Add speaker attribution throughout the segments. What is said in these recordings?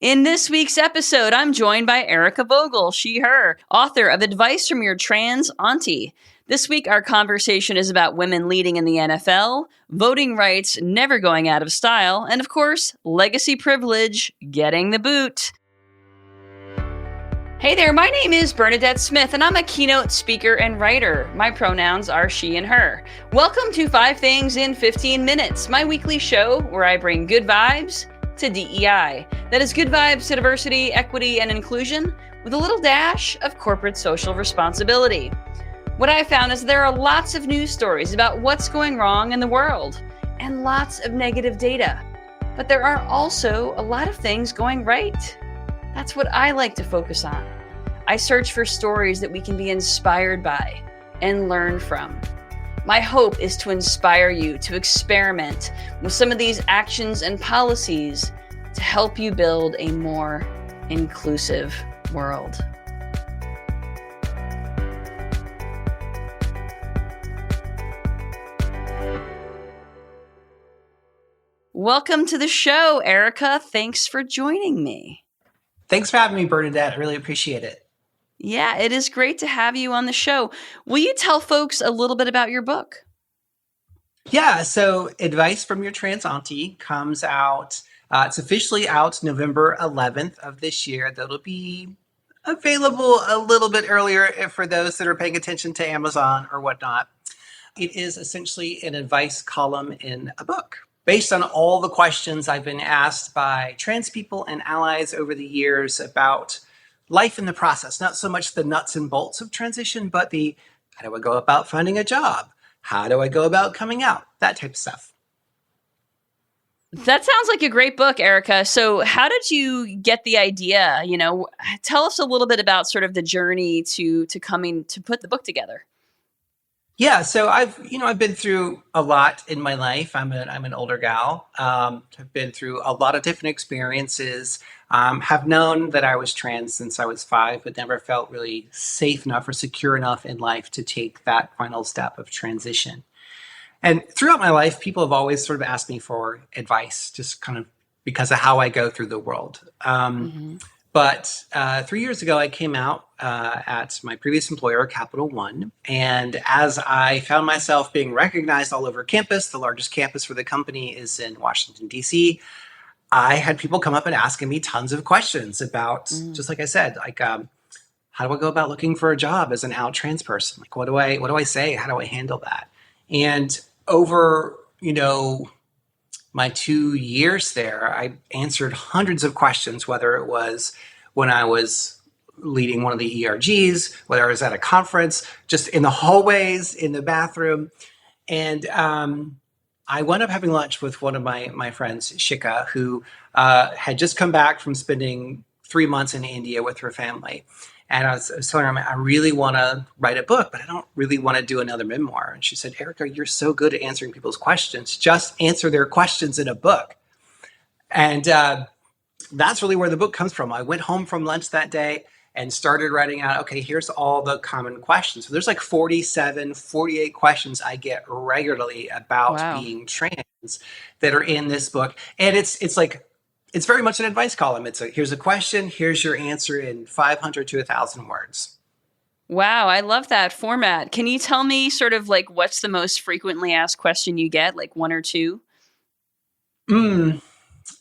Speaker 1: In this week's episode, I'm joined by Erica Vogel, she, her, author of Advice from Your Trans Aunty. This week, our conversation is about women leading in the NFL, voting rights never going out of style, and of course, legacy privilege, getting the boot. Hey there, my name is Bernadette Smith, and I'm a keynote speaker and writer. My pronouns are she and her. Welcome to 5 Things in 15 Minutes, my weekly show where I bring good vibes to DEI. That is good vibes to diversity, equity, and inclusion with a little dash of corporate social responsibility. What I found is there are lots of news stories about what's going wrong in the world and lots of negative data. But there are also a lot of things going right. That's what I like to focus on. I search for stories that we can be inspired by and learn from. My hope is to inspire you to experiment with some of these actions and policies to help you build a more inclusive world. Welcome to the show, Erica. Thanks for joining me.
Speaker 2: Thanks for having me, Bernadette. I really appreciate it.
Speaker 1: Yeah, it is great to have you on the show. Will you tell folks a little bit about your book?
Speaker 2: Yeah, so Advice from Your Trans Aunty comes out. It's officially out November 11th of this year. That'll be available a little bit earlier for those that are paying attention to Amazon or whatnot. It is essentially an advice column in a book based on all the questions I've been asked by trans people and allies over the years about life in the process. Not so much the nuts and bolts of transition, but the how do I go about finding a job? How do I go about coming out? That type of stuff.
Speaker 1: That sounds like a great book, Erica. So how did you get the idea? Tell us a little bit about sort of the journey to coming to put the book together.
Speaker 2: Yeah, so I've been through a lot in my life. I'm an older gal. I've been through a lot of different experiences. Have known that I was trans since I was 5, but never felt really safe enough or secure enough in life to take that final step of transition. And throughout my life, people have always sort of asked me for advice, just kind of because of how I go through the world. But 3 years ago, I came out at my previous employer, Capital One. And as I found myself being recognized all over campus, the largest campus for the company is in Washington, D.C., I had people come up and asking me tons of questions about, just like I said, like, how do I go about looking for a job as an out trans person? Like, what do I say? How do I handle that? And over, my 2 years there, I answered hundreds of questions, whether it was when I was leading one of the ERGs, whether I was at a conference, just in the hallways, in the bathroom. And I wound up having lunch with one of my friends, Shika, who had just come back from spending 3 months in India with her family. And I was telling her, I really want to write a book, but I don't really want to do another memoir. And she said, Erica, you're so good at answering people's questions. Just answer their questions in a book. And that's really where the book comes from. I went home from lunch that day and started writing out, okay, here's all the common questions. So there's like 47, 48 questions I get regularly about being trans that are in this book. And it's very much an advice column. Here's a question, here's your answer in 500 to 1,000 words.
Speaker 1: Wow, I love that format. Can you tell me sort of like what's the most frequently asked question you get, like 1 or 2?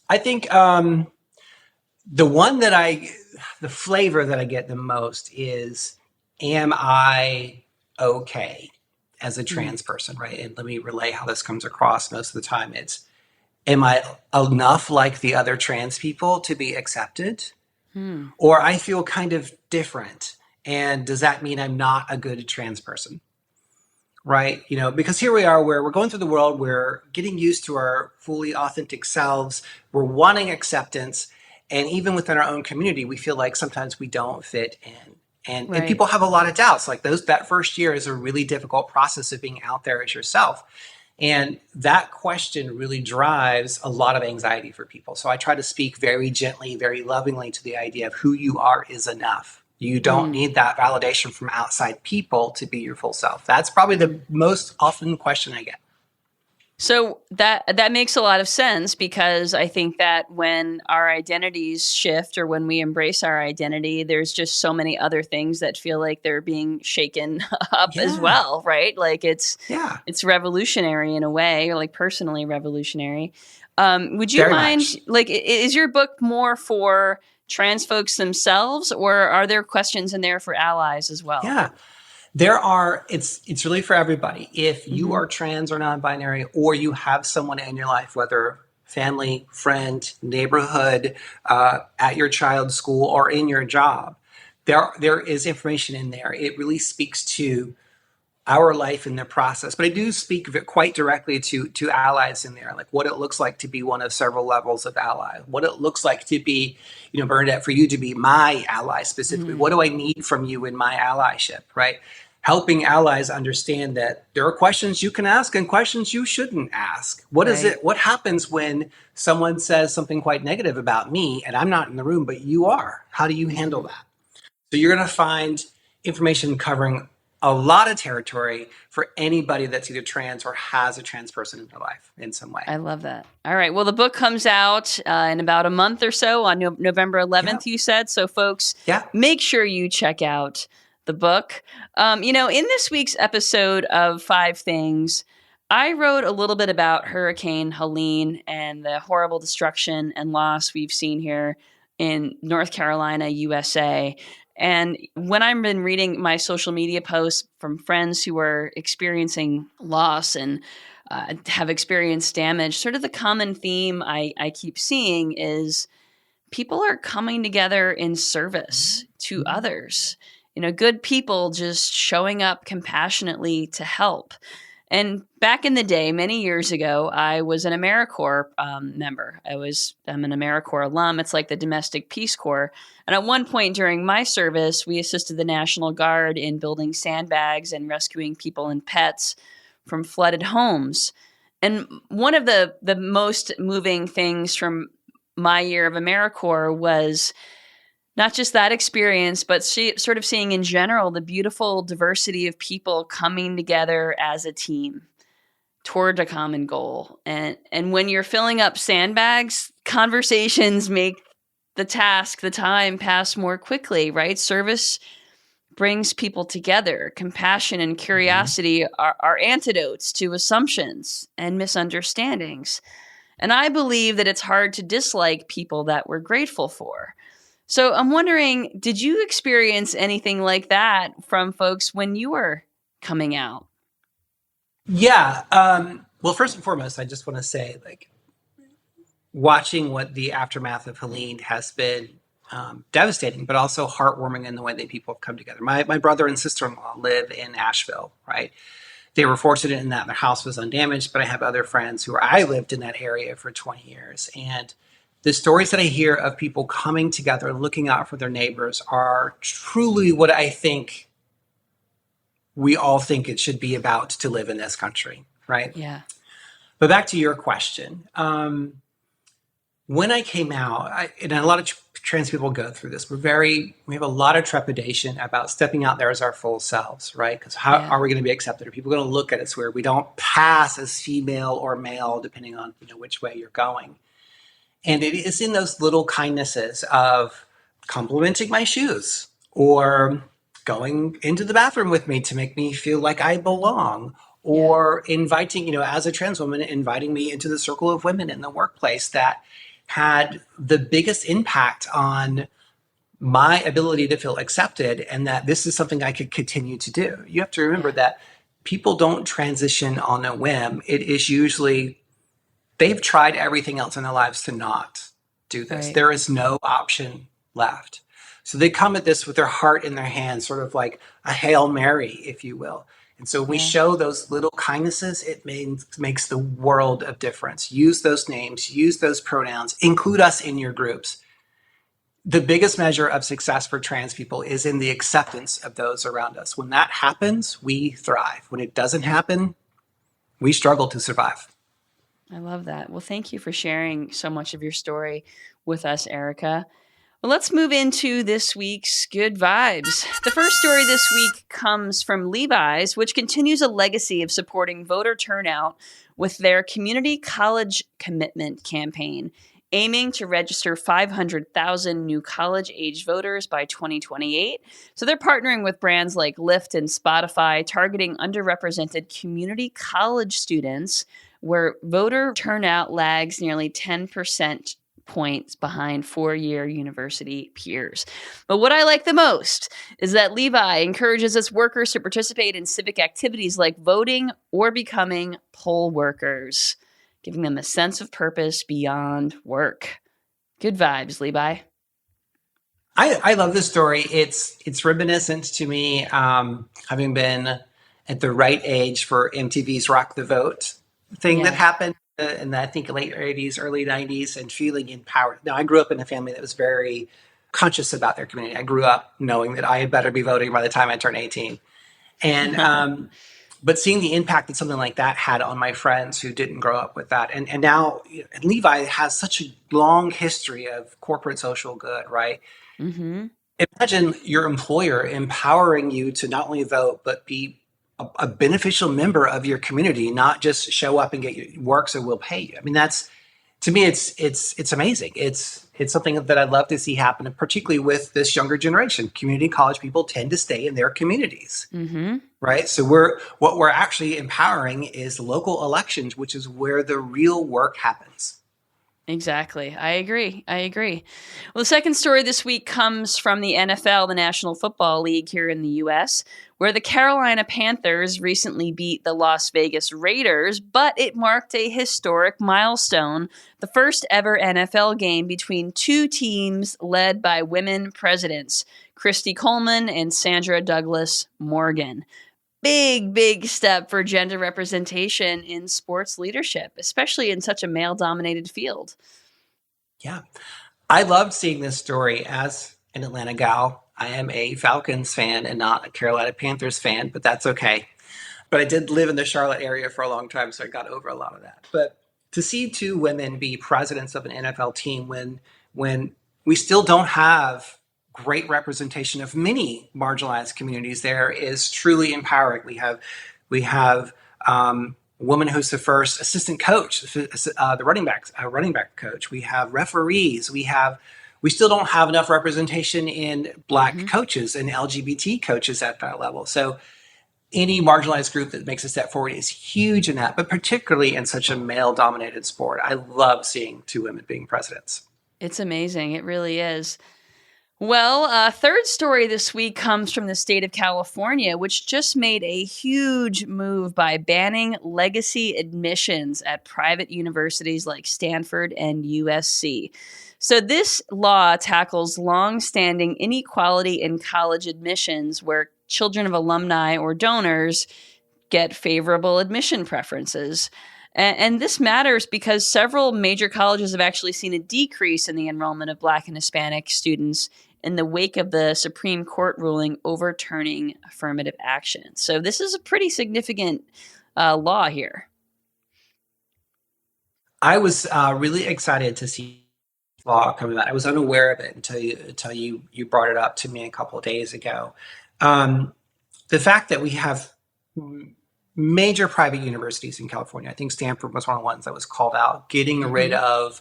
Speaker 2: I think the flavor that I get the most is, am I okay as a trans person, right? And let me relay how this comes across most of the time. It's, am I enough like the other trans people to be accepted? Or I feel kind of different. And does that mean I'm not a good trans person? Right? Because here we are where we're going through the world, we're getting used to our fully authentic selves. We're wanting acceptance. And even within our own community, we feel like sometimes we don't fit in. And people have a lot of doubts. Like that first year is a really difficult process of being out there as yourself. And that question really drives a lot of anxiety for people. So I try to speak very gently, very lovingly to the idea of who you are is enough. You don't need that validation from outside people to be your full self. That's probably the most often question I get.
Speaker 1: So that makes a lot of sense, because I think that when our identities shift, or when we embrace our identity, there's just so many other things that feel like they're being shaken up as
Speaker 2: Yeah,
Speaker 1: well, right? Like
Speaker 2: yeah,
Speaker 1: it's revolutionary in a way, or like personally revolutionary. Would you
Speaker 2: very
Speaker 1: mind,
Speaker 2: much.
Speaker 1: like, is your book more for trans folks themselves, or are there questions in there for allies as well?
Speaker 2: Yeah. It's really for everybody. If you
Speaker 1: Hmm.
Speaker 2: are trans or non-binary, or you have someone in your life, whether family, friend, neighborhood, at your child's school, or in your job, there is information in there. It really speaks to our life in the process. But I do speak quite directly to allies in there, like what it looks like to be one of several levels of ally, what it looks like to be, Bernadette, for you to be my ally specifically. What do I need from you in my allyship, right? Helping allies understand that there are questions you can ask and questions you shouldn't ask. What is
Speaker 1: Right.
Speaker 2: it? What happens when someone says something quite negative about me and I'm not in the room, but you are? How do you handle
Speaker 1: Hmm.
Speaker 2: that? So you're going to find information covering a lot of territory for anybody that's either trans or has a trans person in their life in some way.
Speaker 1: I love that. All right. Well, the book comes out in about a month or so, on November
Speaker 2: Yeah.
Speaker 1: 11th, you said. So, folks,
Speaker 2: Yeah.
Speaker 1: make sure you check out the book. In this week's episode of Five Things, I wrote a little bit about Hurricane Helene and the horrible destruction and loss we've seen here in North Carolina, USA. And when I've been reading my social media posts from friends who are experiencing loss and have experienced damage, sort of the common theme I keep seeing is people are coming together in service to others. Good people just showing up compassionately to help. And back in the day, many years ago, I was an AmeriCorps member. I'm an AmeriCorps alum. It's like the domestic Peace Corps. And at one point during my service, we assisted the National Guard in building sandbags and rescuing people and pets from flooded homes. And one of the most moving things from my year of AmeriCorps was not just that experience, but sort of seeing in general the beautiful diversity of people coming together as a team toward a common goal. And when you're filling up sandbags, conversations make the time pass more quickly, right? Service brings people together. Compassion and
Speaker 2: Mhm.
Speaker 1: curiosity are antidotes to assumptions and misunderstandings. And I believe that it's hard to dislike people that we're grateful for. So I'm wondering, did you experience anything like that from folks when you were coming out?
Speaker 2: Yeah. Well, first and foremost, I just want to say, like, watching what the aftermath of Helene has been devastating, but also heartwarming in the way that people have come together. My brother and sister in law live in Asheville, right? They were fortunate in that their house was undamaged, but I have other friends who I lived in that area for 20 years. And the stories that I hear of people coming together and looking out for their neighbors are truly what I think we all think it should be about to live in this country, right?
Speaker 1: Yeah.
Speaker 2: But back to your question. When I came out, and a lot of trans people go through this, we have a lot of trepidation about stepping out there as our full selves, right? Because how
Speaker 1: Yeah.
Speaker 2: are we going to be accepted? Are people going to look at us weird? We don't pass as female or male, depending on which way you're going. And it is in those little kindnesses of complimenting my shoes, or going into the bathroom with me to make me feel like I belong,
Speaker 1: Yeah.
Speaker 2: or inviting, as a trans woman, inviting me into the circle of women in the workplace, that had the biggest impact on my ability to feel accepted, and that this is something I could continue to do. You have to remember
Speaker 1: Yeah.
Speaker 2: that people don't transition on a whim. It is usually they've tried everything else in their lives to not do this.
Speaker 1: Right.
Speaker 2: There is no option left. So they come at this with their heart in their hands, sort of like a Hail Mary, if you will. And so we
Speaker 1: Yeah.
Speaker 2: show those little kindnesses, it makes the world of difference. Use those names, use those pronouns, include us in your groups. The biggest measure of success for trans people is in the acceptance of those around us. When that happens, we thrive. When it doesn't happen, we struggle to survive.
Speaker 1: I love that. Well, thank you for sharing so much of your story with us, Erica. Well, let's move into this week's Good Vibes. The first story this week comes from Levi's, which continues a legacy of supporting voter turnout with their Community College Commitment campaign, aiming to register 500,000 new college-age voters by 2028. So they're partnering with brands like Lyft and Spotify, targeting underrepresented community college students where voter turnout lags nearly 10% points behind four-year university peers. But what I like the most is that Levi encourages its workers to participate in civic activities like voting or becoming poll workers, giving them a sense of purpose beyond work. Good vibes, Levi.
Speaker 2: I love this story. It's reminiscent to me, having been at the right age for MTV's Rock the Vote thing that
Speaker 1: Yes.
Speaker 2: happened in the, I think, late 80s, early 90s, and feeling empowered. Now, I grew up in a family that was very conscious about their community. I grew up knowing that I had better be voting by the time I turned 18. And but seeing the impact that something like that had on my friends who didn't grow up with that, and now Levi has such a long history of corporate social good, right?
Speaker 1: Mm-hmm.
Speaker 2: Imagine your employer empowering you to not only vote but be a beneficial member of your community, not just show up and get your work so we'll pay you. I mean, that's, to me, it's amazing. It's something that I'd love to see happen, and particularly with this younger generation. Community college people tend to stay in their communities,
Speaker 1: Mm-hmm.
Speaker 2: right? So what we're actually empowering is local elections, which is where the real work happens.
Speaker 1: Exactly. I agree. Well, the second story this week comes from the NFL, the National Football League here in the U.S., where the Carolina Panthers recently beat the Las Vegas Raiders, but it marked a historic milestone, the first ever NFL game between two teams led by women presidents, Christy Coleman and Sandra Douglas Morgan. Big step for gender representation in sports leadership, especially in such a male-dominated field.
Speaker 2: Yeah. I loved seeing this story as an Atlanta gal. I am a Falcons fan and not a Carolina Panthers fan, but that's okay. But I did live in the Charlotte area for a long time, so I got over a lot of that. But to see two women be presidents of an NFL team when we still don't have great representation of many marginalized communities there is truly empowering. We have a woman who's the first assistant coach, the running back coach. We have referees. We still don't have enough representation in Black coaches and LGBT coaches at that level. So any marginalized group that makes a step forward is huge in that, but particularly in such a male-dominated sport. I love seeing two women being presidents.
Speaker 1: It's amazing. It really is. Well, third story this week comes from the state of California, which just made a huge move by banning legacy admissions at private universities like Stanford and USC. So this law tackles long-standing inequality in college admissions where children of alumni or donors get favorable admission preferences. And this matters because several major colleges have actually seen a decrease in the enrollment of Black and Hispanic students in the wake of the Supreme Court ruling overturning affirmative action. So this is a pretty significant law here.
Speaker 2: I was really excited to see law coming out. I was unaware of it until you brought it up to me a couple of days ago. The fact that we have major private universities in California, I think Stanford was one of the ones that was called out, getting rid of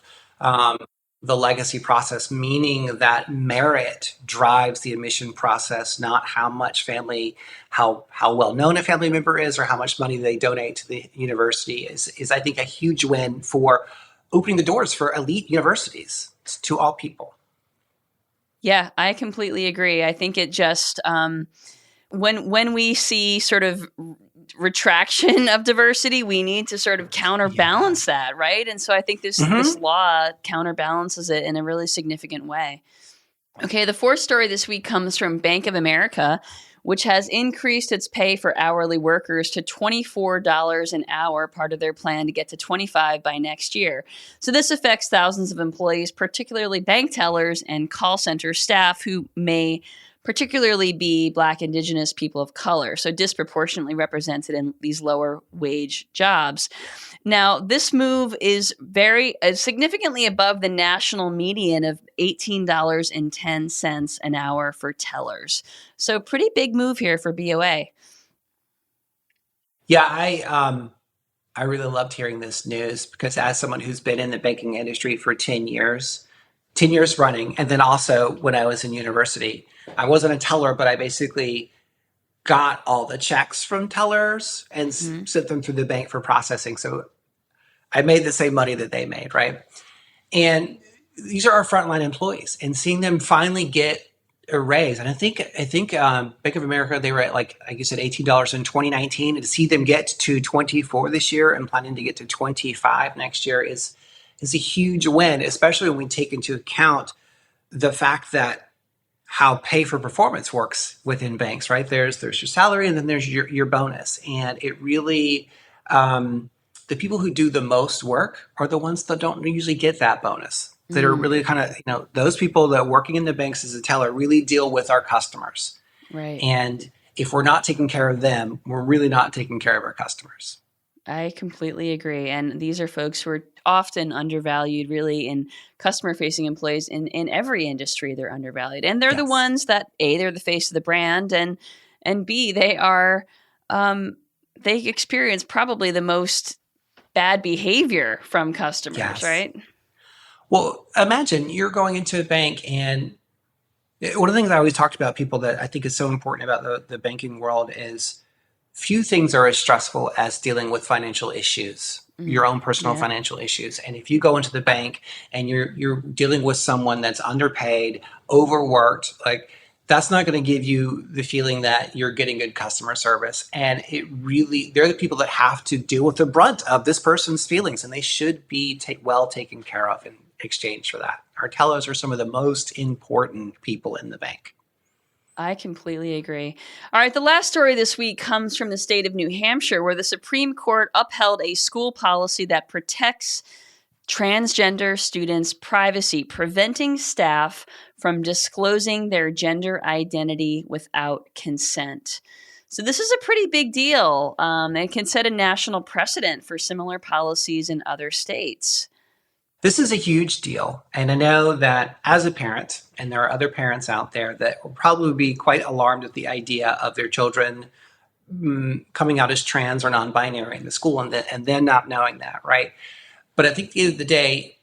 Speaker 2: the legacy process, meaning that merit drives the admission process, not how much family, how well known a family member is or how much money they donate to the university is I think a huge win for opening the doors for elite universities to all people.
Speaker 1: Yeah, I completely agree. I think it just when we see sort of retraction of diversity, we need to sort of counterbalance that, right? And so I think this law counterbalances it in a really significant way. Okay, the fourth story this week comes from Bank of America, which has increased its pay for hourly workers to $24 an hour, part of their plan to get to $25 by next year. So this affects thousands of employees, particularly bank tellers and call center staff who may particularly be Black, Indigenous, people of color, so disproportionately represented in these lower wage jobs. Now, this move is very significantly above the national median of $18.10 an hour for tellers. So pretty big move here for BoA.
Speaker 2: Yeah, I really loved hearing this news because as someone who's been in the banking industry for 10 years running, and then also when I was in university, I wasn't a teller, but I basically got all the checks from tellers and sent them through the bank for processing. So I made the same money that they made, right? And these are our frontline employees, and seeing them finally get a raise. And I think Bank of America, they were at, like you said, $18 in 2019, and to see them get to 24 this year and planning to get to 25 next year is a huge win, especially when we take into account the fact that how pay for performance works within banks, right? There's your salary, and then there's your bonus, and it really the people who do the most work are the ones that don't usually get that bonus. That are really kind of, those people that are working in the banks as a teller really deal with our customers.
Speaker 1: Right.
Speaker 2: And if we're not taking care of them, we're really not taking care of our customers.
Speaker 1: I completely agree. And these are folks who are often undervalued, really, in customer-facing employees in every industry. They're undervalued. And they're the ones that, A, they're the face of the brand, and B, they are, they experience probably the most bad behavior from customers, right?
Speaker 2: Well, imagine you're going into a bank, and one of the things I always talked about people that I think is so important about the banking world is few things are as stressful as dealing with financial issues, your own personal financial issues. And if you go into the bank and you're dealing with someone that's underpaid, overworked, like that's not going to give you the feeling that you're getting good customer service. And they're the people that have to deal with the brunt of this person's feelings, and they should be well taken care of in exchange for that. Our tellers are some of the most important people in the bank.
Speaker 1: I completely agree. All right, the last story this week comes from the state of New Hampshire, where the Supreme Court upheld a school policy that protects transgender students' privacy, preventing staff from disclosing their gender identity without consent. So this is a pretty big deal, and can set a national precedent for similar policies in other states.
Speaker 2: This is a huge deal. And I know that as a parent, and there are other parents out there that will probably be quite alarmed at the idea of their children coming out as trans or non-binary in the school, and then not knowing that, right? But I think at the end of the day,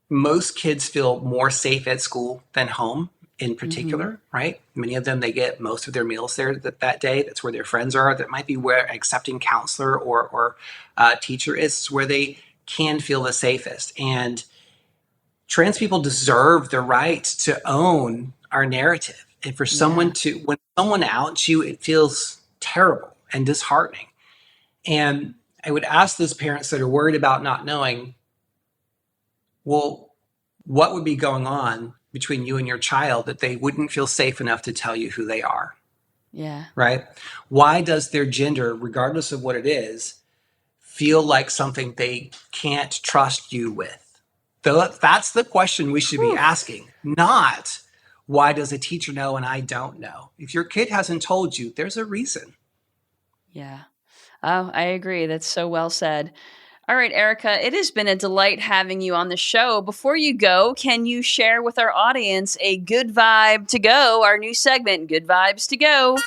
Speaker 2: most kids feel more safe at school than home in particular, right? Many of them, they get most of their meals there that day. That's where their friends are. That might be where an accepting counselor or teacher is, where they can feel the safest. And trans people deserve the right to own our narrative. And for someone when someone outs you, it feels terrible and disheartening. And I would ask those parents that are worried about not knowing, well, what would be going on between you and your child that they wouldn't feel safe enough to tell you who they are?
Speaker 1: Yeah.
Speaker 2: Right? Why does their gender, regardless of what it is, feel like something they can't trust you with? That's the question we should be asking, not why does a teacher know and I don't know? If your kid hasn't told you, there's a reason.
Speaker 1: Yeah. Oh, I agree. That's so well said. All right, Erica, it has been a delight having you on the show. Before you go, can you share with our audience a good vibe to go, our new segment, Good Vibes to Go?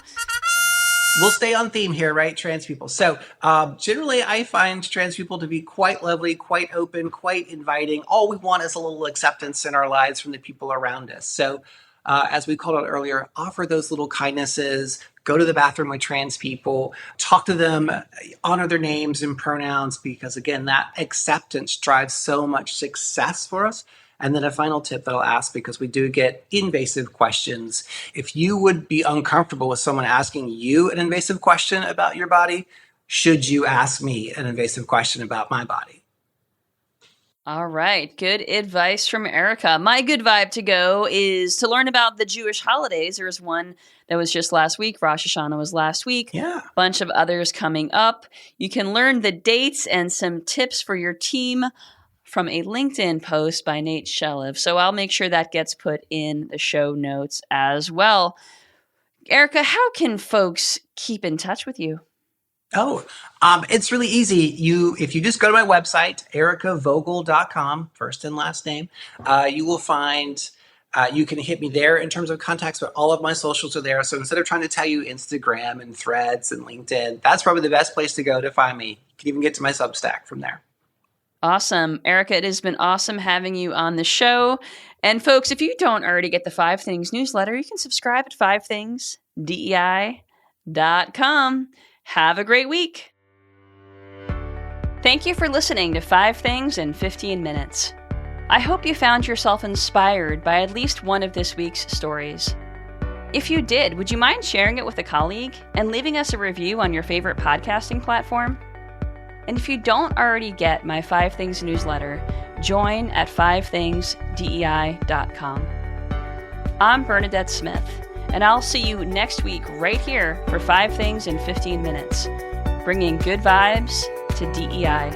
Speaker 2: We'll stay on theme here, right? Trans people. So generally, I find trans people to be quite lovely, quite open, quite inviting. All we want is a little acceptance in our lives from the people around us. So as we called out earlier, offer those little kindnesses, go to the bathroom with trans people, talk to them, honor their names and pronouns, because again, that acceptance drives so much success for us. And then a final tip that I'll ask, because we do get invasive questions. If you would be uncomfortable with someone asking you an invasive question about your body, should you ask me an invasive question about my body?
Speaker 1: All right. Good advice from Erica. My good vibe to go is to learn about the Jewish holidays. There's one that was just last week. Rosh Hashanah was last week.
Speaker 2: Yeah.
Speaker 1: A bunch of others coming up. You can learn the dates and some tips for your team from a LinkedIn post by Nate Shelev. So I'll make sure that gets put in the show notes as well. Erica, how can folks keep in touch with you?
Speaker 2: Oh, it's really easy. If you just go to my website, ericavogel.com, first and last name, you will find, you can hit me there in terms of contacts, but all of my socials are there. So instead of trying to tell you Instagram and Threads and LinkedIn, that's probably the best place to go to find me. You can even get to my Substack from there.
Speaker 1: Awesome. Erica, it has been awesome having you on the show. And folks, if you don't already get the 5 Things newsletter, you can subscribe at 5thingsdei.com. Have a great week. Thank you for listening to 5 Things in 15 Minutes. I hope you found yourself inspired by at least one of this week's stories. If you did, would you mind sharing it with a colleague and leaving us a review on your favorite podcasting platform? And if you don't already get my 5 Things newsletter, join at 5thingsdei.com. I'm Bernadette Smith, and I'll see you next week right here for 5 Things in 15 Minutes, bringing good vibes to DEI.